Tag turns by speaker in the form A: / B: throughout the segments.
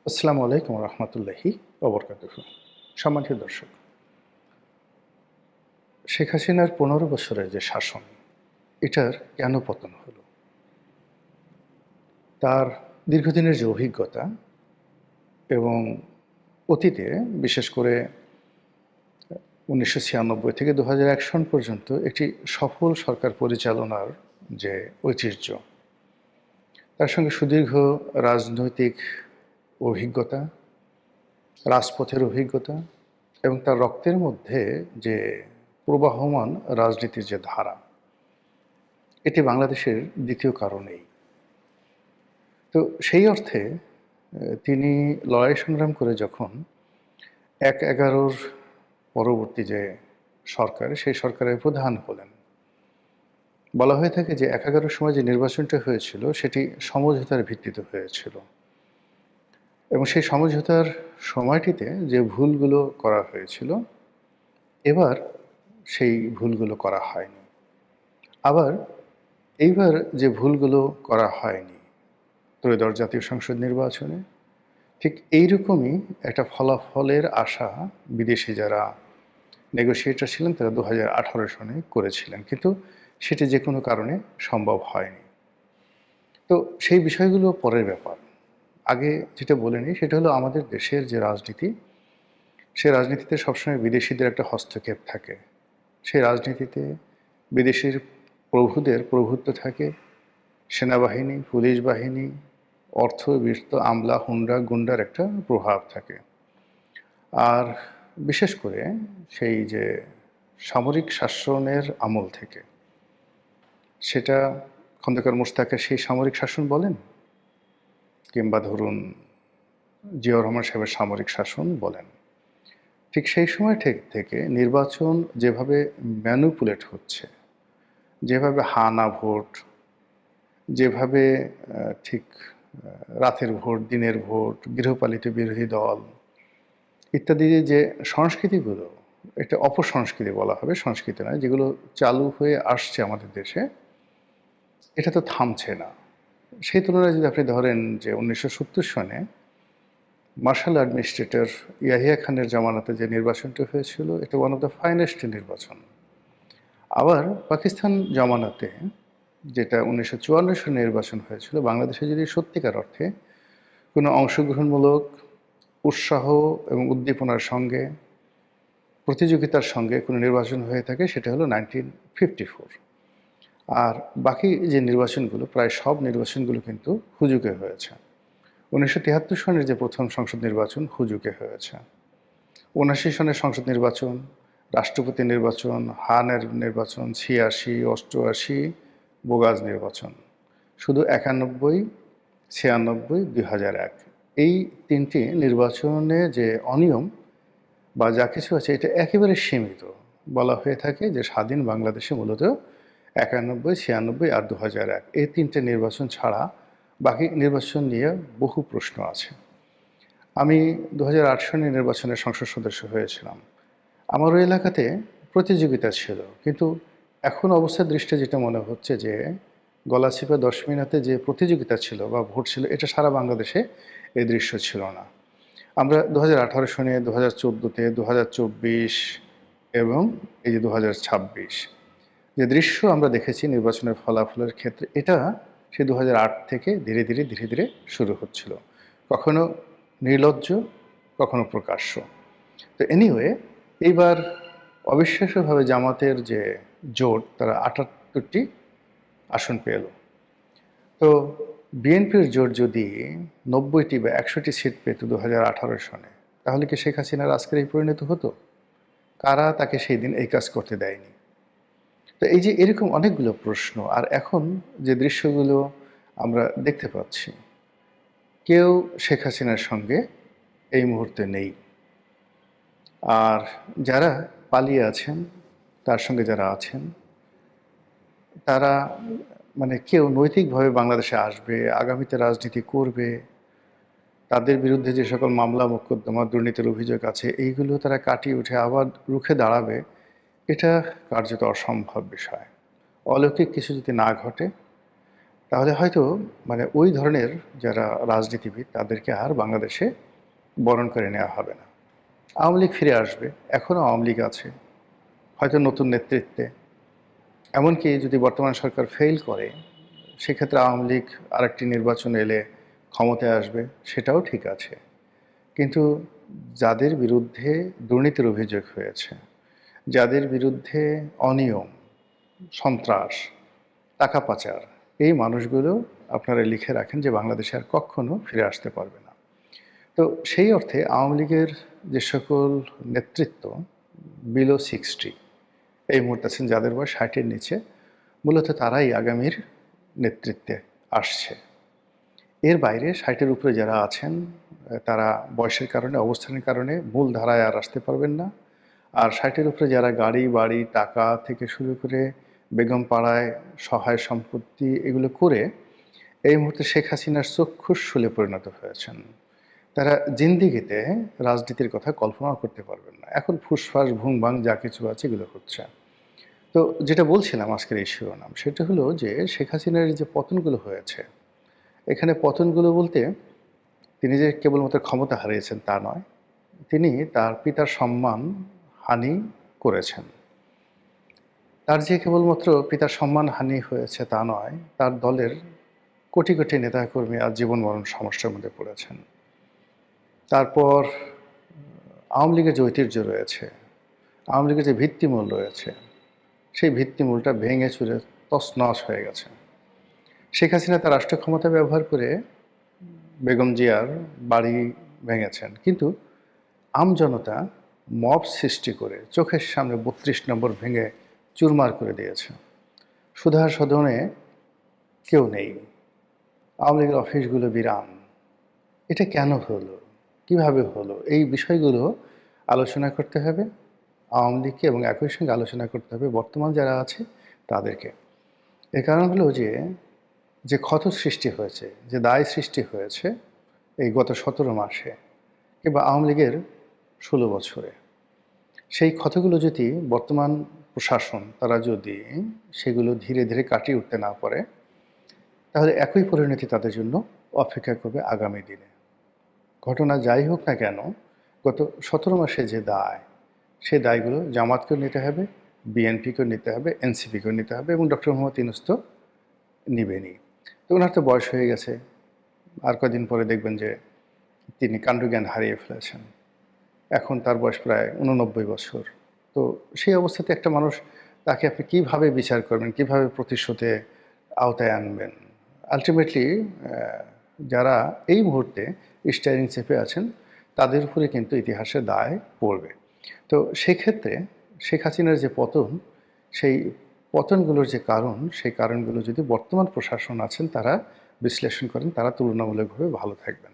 A: আসসালামু আলাইকুম রহমতুল্লাহি ওবরকাতুহু। সম্মানিত দর্শক, শেখ হাসিনার ১৫ বছরের যে শাসন, এটার কেন পতন হলো? তার দীর্ঘদিনের যে অভিজ্ঞতা এবং অতীতে বিশেষ করে ১৯৯৬ থেকে ২০০১ সন পর্যন্ত একটি সফল সরকার পরিচালনার যে ঐতিহ্য, তার সঙ্গে সুদীর্ঘ রাজনৈতিক অভিজ্ঞতা, রাজপথের অভিজ্ঞতা এবং তার রক্তের মধ্যে যে প্রবাহমান রাজনীতির যে ধারা, এটি বাংলাদেশের দ্বিতীয় কারো নেই। তো সেই অর্থে তিনি লড়াই সংগ্রাম করে যখন ১/১১-র পরবর্তী যে সরকার, সেই সরকারের প্রধান হলেন। বলা হয়ে থাকে যে ১/১১-র সময় যে নির্বাচনটা হয়েছিল সেটি সমঝোতার ভিত্তিতে হয়েছিল এবং সেই সমঝোতার সময়টিতে যে ভুলগুলো করা হয়েছিল, এবার সেই ভুলগুলো করা হয়নি। আবার এইবার যে ভুলগুলো করা হয়নি ত্রয়োদশ জাতীয় সংসদ নির্বাচনে, ঠিক এইরকমই একটা ফলাফলের আশা বিদেশি যারা নেগোশিয়েটর ছিলেন তারা ২০১৮ সনে করেছিলেন, কিন্তু সেটি যে কোনো কারণে সম্ভব হয়নি। তো সেই বিষয়গুলো পরের ব্যাপার। আগে যেটা বলে নিই সেটা হলো আমাদের দেশের যে রাজনীতি, সে রাজনীতিতে সবসময় বিদেশিদের একটা হস্তক্ষেপ থাকে। সেই রাজনীতিতে বিদেশির প্রভুদের প্রভুত্ব থাকে। সেনাবাহিনী, পুলিশ বাহিনী, অর্থ, বিত্ত, আমলা, হুন্ডা, গুন্ডার একটা প্রভাব থাকে। আর বিশেষ করে সেই যে সামরিক শাসনের আমল থেকে, সেটা খন্দকার মোশতাকের সেই সামরিক শাসন বলেন, কিংবা ধরুন জিয়াউর রহমান সাহেবের সামরিক শাসন বলেন, ঠিক সেই সময় থেকে নির্বাচন যেভাবে ম্যানুপুলেট হচ্ছে, যেভাবে হা না ভোট, যেভাবে ঠিক রাতের ভোট, দিনের ভোট, গৃহপালিত বিরোধী দল ইত্যাদি যে সংস্কৃতিগুলো, এটা অপসংস্কৃতি বলা হবে, সংস্কৃতি নয়, যেগুলো চালু হয়ে আসছে আমাদের দেশে, এটা তো থামছে না। সেই তুলনায় যদি আপনি ধরেন যে ১৯৭০ সনে মার্শাল অ্যাডমিনিস্ট্রেটর ইয়াহিয়া খানের জামানাতে যে নির্বাচনটি হয়েছিল, এটা ওয়ান অফ দ্য ফাইনেস্ট নির্বাচন। আবার পাকিস্তান জামানাতে যেটা ১৯৫৪ সনে নির্বাচন হয়েছিল, বাংলাদেশে যদি সত্যিকার অর্থে কোনো অংশগ্রহণমূলক উৎসাহ এবং উদ্দীপনার সঙ্গে, প্রতিযোগিতার সঙ্গে কোনো নির্বাচন হয়ে থাকে, সেটা হলো 1954। আর বাকি যে নির্বাচনগুলো, প্রায় সব নির্বাচনগুলো কিন্তু হুজুগে হয়েছে। ১৯৭৩ সনের যে প্রথম সংসদ নির্বাচন হুজুগে হয়েছে। ৭৯ সনের সংসদ নির্বাচন, রাষ্ট্রপতি নির্বাচন, হানের নির্বাচন, ৮৬, ৮৮, বোগাজ নির্বাচন। শুধু ৯১, ৯৬, ২০০১ এই তিনটি নির্বাচনে যে অনিয়ম বা যা কিছু আছে, এটা একেবারে সীমিত। বলা হয়ে থাকে যে স্বাধীন বাংলাদেশে মূলত ৯১, ৯৬ আর ২০০১ এই তিনটে নির্বাচন ছাড়া বাকি নির্বাচন নিয়ে বহু প্রশ্ন আছে। আমি ২০০৮ সনে নির্বাচনের সংসদ সদস্য হয়েছিলাম। আমারও এলাকাতে প্রতিযোগিতা ছিল, কিন্তু এখন অবস্থার দৃষ্টিতে যেটা মনে হচ্ছে যে গলাচিপা দশমিনাতে যে প্রতিযোগিতা ছিল বা ভোট ছিল, এটা সারা বাংলাদেশে এই দৃশ্য ছিল না। আমরা ২০১৮ সনে, ২০১৪-তে, ২০২৪ এবং এই যে ২০২৬ যে দৃশ্য আমরা দেখেছি নির্বাচনের ফলাফলের ক্ষেত্রে, এটা সেই ২০০৮ থেকে ধীরে ধীরে ধীরে ধীরে শুরু হচ্ছিল। কখনো নির্লজ্জ, কখনো প্রকাশ্য। তো এনিওয়ে, এইবার অবিশ্বাস্যভাবে জামাতের যে জোট, তারা ৭৮টি আসন পেল। তো বিএনপির জোট যদি ৯০টি বা ১০০টি সিট পেত ২০১৮ সনে, তাহলে কি শেখ হাসিনার আজকের এই পরিণত হতো? কারা তাকে সেই দিন এই কাজ করতে দেয়নি? তো এই যে এরকম অনেকগুলো প্রশ্ন। আর এখন যে দৃশ্যগুলো আমরা দেখতে পাচ্ছি, কেউ শেখ হাসিনার সঙ্গে এই মুহূর্তে নেই। আর যারা পালিয়ে আছেন, তার সঙ্গে যারা আছেন, তারা মানে কেউ নৈতিকভাবে বাংলাদেশে আসবে, আগামীতে রাজনীতি করবে, তাদের বিরুদ্ধে যে সকল মামলা মোকদ্দমা, দুর্নীতির অভিযোগ আছে, এইগুলো তারা কাটিয়ে উঠে আবার রুখে দাঁড়াবে, এটা কার্যত অসম্ভব বিষয়। অলৌকিক কিছু যদি না ঘটে, তাহলে হয়তো মানে ওই ধরনের যারা রাজনীতিবিদ তাদেরকে আর বাংলাদেশে বরণ করে নেওয়া হবে না। আওয়ামী লীগ ফিরে আসবে, এখনও আওয়ামী লীগ আছে, হয়তো নতুন নেতৃত্বে। এমনকি যদি বর্তমান সরকার ফেল করে, সেক্ষেত্রে আওয়ামী লীগ আরেকটি নির্বাচন এলে ক্ষমতায় আসবে, সেটাও ঠিক আছে। কিন্তু যাদের বিরুদ্ধে দুর্নীতির অভিযোগ হয়েছে, যাদের বিরুদ্ধে অনিয়ম, সন্ত্রাস, টাকা পাচার, এই মানুষগুলো আপনারা লিখে রাখেন যে বাংলাদেশে আর কখনো ফিরে আসতে পারবে না। তো সেই অর্থে আওয়ামী লীগের যে সকল নেতৃত্ব বিলো 60 এই মুহূর্তে আছেন, যাদের বয়স 60-এর নিচে, মূলত তারাই আগামীর নেতৃত্বে আসছে। এর বাইরে 60-এর উপরে যারা আছেন তারা বয়সের কারণে, অবস্থানের কারণে মূল ধারায় আর আসতে পারবেন না। আর 60-এর উপরে যারা গাড়ি বাড়ি টাকা থেকে শুরু করে বেগম পাড়ায় সহায় সম্পত্তি এগুলো করে এই মুহূর্তে শেখ হাসিনার চক্ষুষ্যুলে পরিণত হয়েছেন, তারা জিন্দিগিতে রাজনীতির কথা কল্পনাও করতে পারবেন না। এখন ফুসফাস ভুংভাং যা কিছু আছে এগুলো হচ্ছে। তো যেটা বলছিলাম আজকের এই শিরোনাম, সেটা হলো যে শেখ হাসিনার যে পতনগুলো হয়েছে, এখানে পতনগুলো বলতে তিনি যে কেবলমাত্র ক্ষমতা হারিয়েছেন তা নয়, তিনি তার পিতার সম্মান হানি করেছেন। তার যে কেবলমাত্র পিতার সম্মান হানি হয়েছে তা নয়, তার দলের কোটি কোটি নেতাকর্মী আজ জীবন মরণ সমস্যার মধ্যে পড়েছেন। তারপর আওয়ামী লীগের যে ঐতিহ্য রয়েছে, আওয়ামী লীগের যে ভিত্তিমূল রয়েছে, সেই ভিত্তিমূলটা ভেঙে চুরে তছনছ হয়ে গেছে। শেখ হাসিনা তার রাষ্ট্র ক্ষমতা ব্যবহার করে বেগম জিয়ার বাড়ি ভেঙেছেন, কিন্তু আমজনতা মব সৃষ্টি করে চোখের সামনে 32 নম্বর ভেঙে চুরমার করে দিয়েছে। সুধার সদনে কেউ নেই, আওয়ামী লীগের অফিসগুলো বিরান। এটা কেন হলো, কিভাবে হলো, এই বিষয়গুলো আলোচনা করতে হবে আওয়ামী লীগকে, এবং একই সঙ্গে আলোচনা করতে হবে বর্তমান যারা আছে তাদেরকে। এর কারণ হলো যে ক্ষত সৃষ্টি হয়েছে, যে দায় সৃষ্টি হয়েছে এই গত 17 মাসে কিংবা আওয়ামী লীগের 16 বছরে, সেই ক্ষতগুলো যদি বর্তমান প্রশাসন তারা যদি সেগুলো ধীরে ধীরে কাটিয়ে উঠতে না পারে, তাহলে একই পরিণতি তাদের জন্য অপেক্ষা করবে আগামী দিনে। ঘটনা যাই হোক না কেন, গত 17 মাসে যে দায়, সেই দায়গুলো জামাতকেও নিতে হবে, বিএনপিকেও নিতে হবে, এনসিপিকেও নিতে হবে, এবং ডক্টর মোহাম্মদ ইউনূস তো নিবেনই। তো ওনার তো বয়স হয়ে গেছে, আর কদিন পরে দেখবেন যে তিনি কাণ্ডজ্ঞান হারিয়ে ফেলেছেন। এখন তার বয়স প্রায় 89 বছর। তো সেই অবস্থাতে একটা মানুষ, তাকে আপনি কিভাবে বিচার করবেন, কিভাবে প্রতিশোধে আওতায় আনবেন? আলটিমেটলি যারা এই মুহূর্তে স্টিয়ারিং চেপে আছেন, তাদের উপরে কিন্তু ইতিহাসের দায় পড়বে। তো সেক্ষেত্রে শেখ হাসিনার যে পতন, সেই পতনগুলোর যে কারণ, সেই কারণগুলো যদি বর্তমান প্রশাসন আছেন তারা বিশ্লেষণ করেন, তারা তুলনামূলকভাবে ভালো থাকবেন।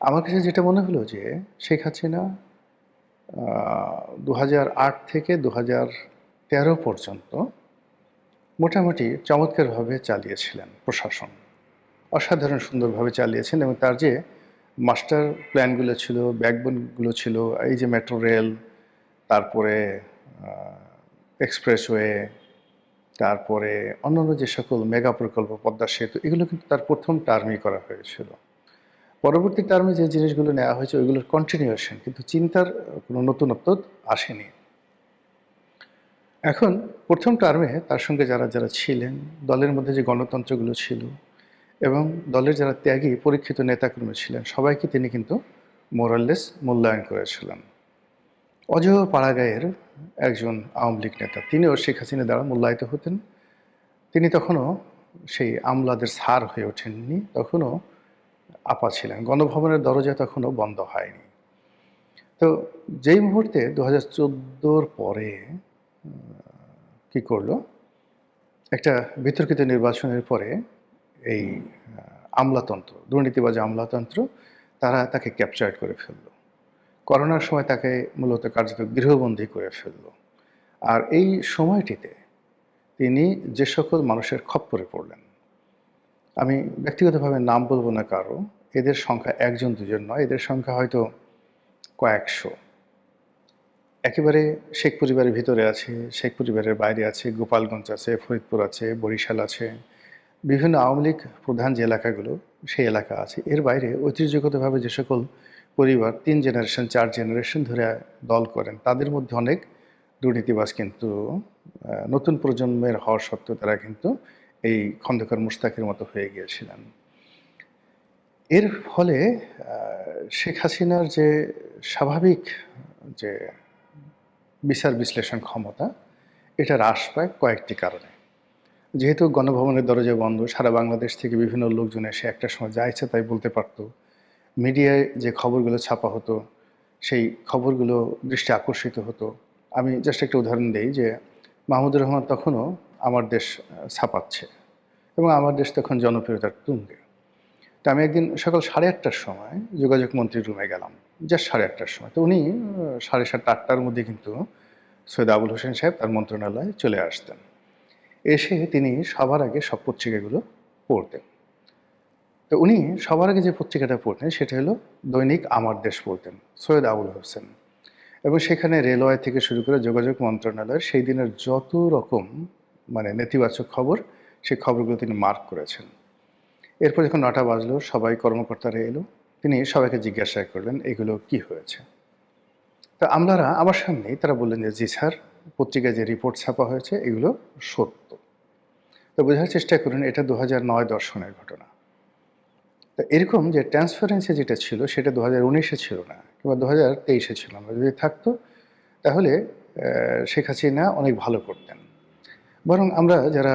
A: আমার কাছে যেটা মনে হলো যে শেখ হাসিনা 2008 থেকে 2013 পর্যন্ত মোটামুটি চমৎকারভাবে চালিয়েছিলেন প্রশাসন, অসাধারণ সুন্দরভাবে চালিয়েছেন, এবং তার যে মাস্টার প্ল্যানগুলো ছিল, ব্যাকবোনগুলো ছিল, এই যে মেট্রো রেল, তারপরে এক্সপ্রেসওয়ে, তারপরে অন্যান্য যে সকল মেগা প্রকল্প, পদ্মা সেতু, এগুলো কিন্তু তার প্রথম টার্মেই করা হয়েছিল। পরবর্তী টার্মে যে জিনিসগুলো নেওয়া হয়েছে ওইগুলোর কন্টিনিউশন, কিন্তু চিন্তার কোনো নতুনত্ব আসেনি। এখন প্রথম টার্মে তার সঙ্গে যারা যারা ছিলেন, দলের মধ্যে যে গণতন্ত্রগুলো ছিল এবং দলের যারা ত্যাগী পরীক্ষিত নেতাকর্মী ছিলেন, সবাইকে তিনি কিন্তু মোরাললেস মূল্যায়ন করেছিলেন। অজয় পাড়াগাঁয়ের একজন আওয়ামী লীগ নেতা, তিনিও শেখ হাসিনা দ্বারা মূল্যায়িত হতেন। তিনি তখনও সেই আমলাদের স্যার হয়ে ওঠেননি, তখনও আপা ছিলেন। গণভবনের দরজা তখনও বন্ধ হয়নি। তো যেই মুহূর্তে 2014 পরে কি করলো, একটা বিতর্কিত নির্বাচনের পরে এই আমলাতন্ত্র, দুর্নীতিবাজ আমলাতন্ত্র, তারা তাকে ক্যাপচার করে ফেললো। করোনার সময় তাকে মূলত কার্যত গৃহবন্দী করে ফেললো। আর এই সময়টিতে তিনি যে সকল মানুষের খপ্পরে পড়লেন, আমি ব্যক্তিগতভাবে নাম বলবো না কারো, এদের সংখ্যা একজন দুজন নয়, এদের সংখ্যা হয়তো কয়েকশো। একেবারে শেখ পরিবারের ভিতরে আছে, শেখ পরিবারের বাইরে আছে, গোপালগঞ্জ আছে, ফরিদপুর আছে, বরিশাল আছে, বিভিন্ন আওয়ামী লীগ প্রধান যে এলাকাগুলো সেই এলাকা আছে, এর বাইরে ঐতিহ্যগতভাবে যে সকল পরিবার 3 জেনারেশন 4 জেনারেশন ধরে দল করেন, তাদের মধ্যে অনেক দুর্নীতিবাজ কিন্তু নতুন প্রজন্মের হওয়া সত্ত্বেও তারা কিন্তু এই খন্দকার মোশতাকের মতো হয়ে গিয়েছিলেন। এর ফলে শেখ হাসিনার যে স্বাভাবিক যে বিচার বিশ্লেষণ ক্ষমতা, এটা হ্রাস পায় কয়েকটি কারণে। যেহেতু গণভবনের দরজা বন্ধ, সারা বাংলাদেশ থেকে বিভিন্ন লোকজন এসে একটা সময় যা ইচ্ছা তাই বলতে পারত। মিডিয়ায় যে খবরগুলো ছাপা হতো, সেই খবরগুলো দৃষ্টি আকর্ষিত হতো। আমি জাস্ট একটা উদাহরণ দেই যে মাহমুদুর রহমান তখনও আমার দেশ ছাপাচ্ছে এবং আমার দেশ তখন জনপ্রিয়তার তুঙ্গে। তো আমি একদিন সকাল 8:30টার সময় যোগাযোগ মন্ত্রীর রুমে গেলাম, জাস্ট 8:30টার সময়। তো উনি 7:30 8টার মধ্যে কিন্তু সৈয়দ আবুল হোসেন সাহেব তার মন্ত্রণালয়ে চলে আসতেন। এসে তিনি সবার আগে সব পত্রিকাগুলো পড়তেন। তো উনি সবার আগে যে পত্রিকাটা পড়তেন সেটা হলো দৈনিক আমার দেশ পড়তেন, সৈয়দ আবুল হোসেন। এবং সেখানে রেলওয়ে থেকে শুরু করে যোগাযোগ মন্ত্রণালয়ের সেই দিনের যত রকম নেতিবাচক খবর, সেই খবরগুলো তিনি মার্ক করেছেন। এরপর যখন 9টা বাজলো, সবাই কর্মকর্তারা এলো, তিনি সবাইকে জিজ্ঞাসা করলেন এগুলো কি হয়েছে। তো আমলারা আমার সামনেই তারা বললেন যে জি স্যার, পত্রিকায় যে রিপোর্ট ছাপা হয়েছে এগুলো সত্য। তো বোঝার চেষ্টা করুন এটা 2009-10 সনের ঘটনা। তো এরকম যে ট্রান্সপারেন্সি যেটা ছিল সেটা 2019-এ ছিল না, কিংবা 2023-এ ছিল না। যদি থাকতো তাহলে শেখ হাসিনা অনেক ভালো করতেন। বরং আমরা যারা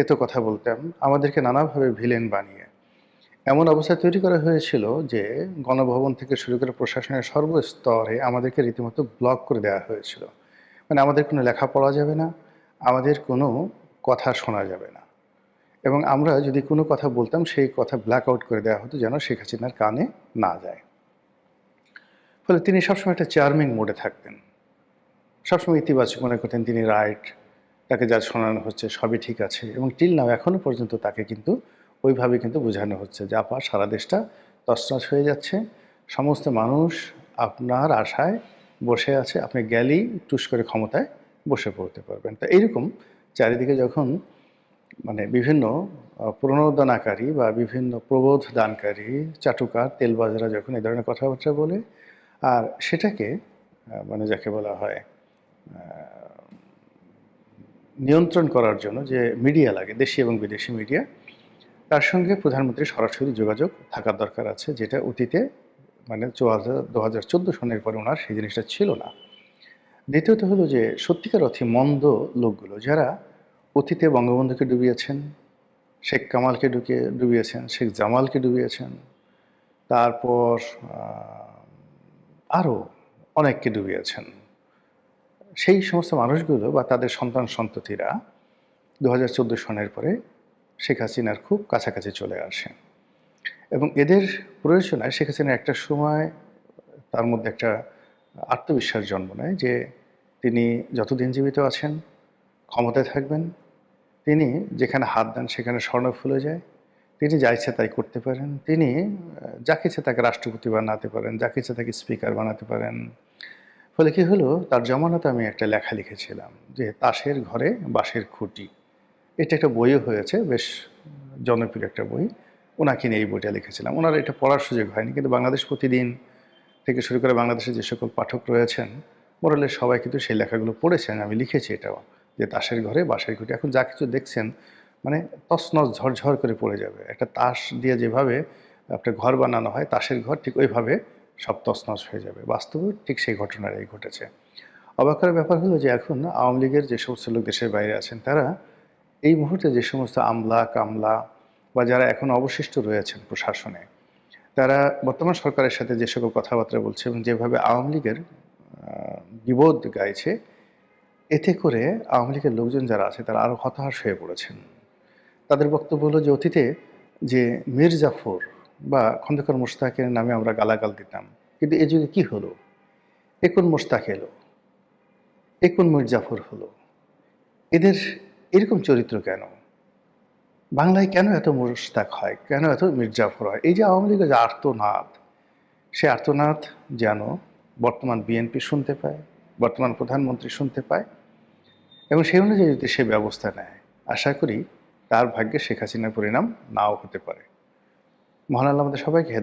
A: এত কথা বলতাম, আমাদেরকে নানাভাবে ভিলেন বানিয়ে এমন অবস্থা তৈরি করা হয়েছিল যে গণভবন থেকে শুরু করে প্রশাসনের সর্বস্তরে আমাদেরকে রীতিমতো ব্লক করে দেওয়া হয়েছিল। আমাদের কোনো লেখা পড়া যাবে না, আমাদের কোনো কথা শোনা যাবে না, এবং আমরা যদি কোনো কথা বলতাম সেই কথা ব্ল্যাক আউট করে দেওয়া হতো যেন শেখ হাসিনার কানে না যায়। ফলে তিনি সবসময় একটা চার্মিং মোডে থাকতেন, সবসময় ইতিবাচক মনে করতেন তিনি রাইট, তাকে যা শোনানো হচ্ছে সবই ঠিক আছে, এবং টিল নাও এখনও পর্যন্ত তাকে কিন্তু ওইভাবে কিন্তু বোঝানো হচ্ছে যে আপা সারা দেশটা তছনছ হয়ে যাচ্ছে, সমস্ত মানুষ আপনার আশায় বসে আছে, আপনি গেলেই টুস করে ক্ষমতায় বসে পড়তে পারবেন। তো এইরকম চারিদিকে যখন বিভিন্ন প্রণোদনাকারী বা বিভিন্ন প্রবোধ দানকারী চাটুকার তেলবাজরা যখন এই ধরনের কথাবার্তা বলে, আর সেটাকে যাকে বলা হয় নিয়ন্ত্রণ করার জন্য যে মিডিয়া লাগে, দেশি এবং বিদেশি মিডিয়া, তার সঙ্গে প্রধানমন্ত্রীর সরাসরি যোগাযোগ থাকার দরকার আছে, যেটা অতীতে 2014 সনের পরে ওনার সেই জিনিসটা ছিল না। দ্বিতীয়ত হলো যে সত্যিকার অর্থে মন্দ লোকগুলো যারা অতীতে বঙ্গবন্ধুকে ডুবিয়েছেন, শেখ কামালকে ডুবিয়েছেন, শেখ জামালকে ডুবিয়েছেন, তারপর আরও অনেককে ডুবিয়েছেন, সেই সমস্ত মানুষগুলো বা তাদের সন্তান সন্ততিরা 2014 সনের পরে শেখ হাসিনার খুব কাছাকাছি চলে আসে, এবং এদের প্রয়োজনায় শেখ হাসিনার একটা সময় তার মধ্যে একটা আত্মবিশ্বাস জন্ম নেয় যে তিনি যতদিন জীবিত আছেন ক্ষমতায় থাকবেন, তিনি যেখানে হাত দেন সেখানে স্বর্ণ ফুলে যায়, তিনি যা ইচ্ছা তাই করতে পারেন, তিনি যাকে ইচ্ছে তাকে রাষ্ট্রপতি বানাতে পারেন, যাকে ইচ্ছে তাকে স্পিকার বানাতে পারেন। ফলে কী হলো, তার জমানাতে আমি একটা লেখা লিখেছিলাম যে তাসের ঘরে বাঁশের খুঁটি, এটা একটা বইও হয়েছে, বেশ জনপ্রিয় একটা বই, ওনাকে নিয়ে এই বইটা লিখেছিলাম। ওনার এটা পড়ার সুযোগ হয়নি, কিন্তু বাংলাদেশ প্রতিদিন থেকে শুরু করে বাংলাদেশের যে সকল পাঠক রয়েছেন মোরালের সবাই কিন্তু সেই লেখাগুলো পড়েছেন। আমি লিখেছি এটাও, যে তাসের ঘরে বাঁশের খুঁটি। এখন যা কিছু দেখছেন তছনছ ঝরঝর করে পড়ে যাবে। একটা তাস দিয়ে যেভাবে একটা ঘর বানানো হয়, তাসের ঘর, ঠিক ওইভাবে সব তছনছ হয়ে যাবে। বাস্তবে ঠিক সেই ঘটনাটাই ঘটেছে। অবাক করার ব্যাপার হলো যে এখন আওয়ামী লীগের যে সমস্ত লোক দেশের বাইরে আছেন, তারা এই মুহূর্তে যে সমস্ত আমলা কামলা বা যারা এখন অবশিষ্ট রয়েছেন প্রশাসনে, তারা বর্তমান সরকারের সাথে যে সকল কথাবার্তা বলছে এবং যেভাবে আওয়ামী লীগের বিবোধ গাইছে, এতে করে আওয়ামী লীগের লোকজন যারা আছে তারা আরও হতাশ হয়ে পড়েছেন। তাদের বক্তব্য হলো যে অতীতে যে মীর জাফর বা খন্দকার মোশতাকের নামে আমরা গালাগাল দিতাম, কিন্তু এ যুগে কী হলো, এ কোন মোশতাক এলো, এ কোন মীর জাফর হলো, এদের এরকম চরিত্র কেন, বাংলায় কেন এত মোশতাক হয়, কেন এত মীর জাফর হয়? এই যে আওয়ামী লীগের যে আর্তনাদ, সে আর্তনাদ যেন বর্তমান বিএনপি শুনতে পায়, বর্তমান প্রধানমন্ত্রী শুনতে পায়, এবং সেই অনুযায়ী যদি সে ব্যবস্থা নেয়, আশা করি তার ভাগ্যে শেখ হাসিনার পরিণাম নাও হতে পারে। মহান আল্লাহ আমাদের সবাইকে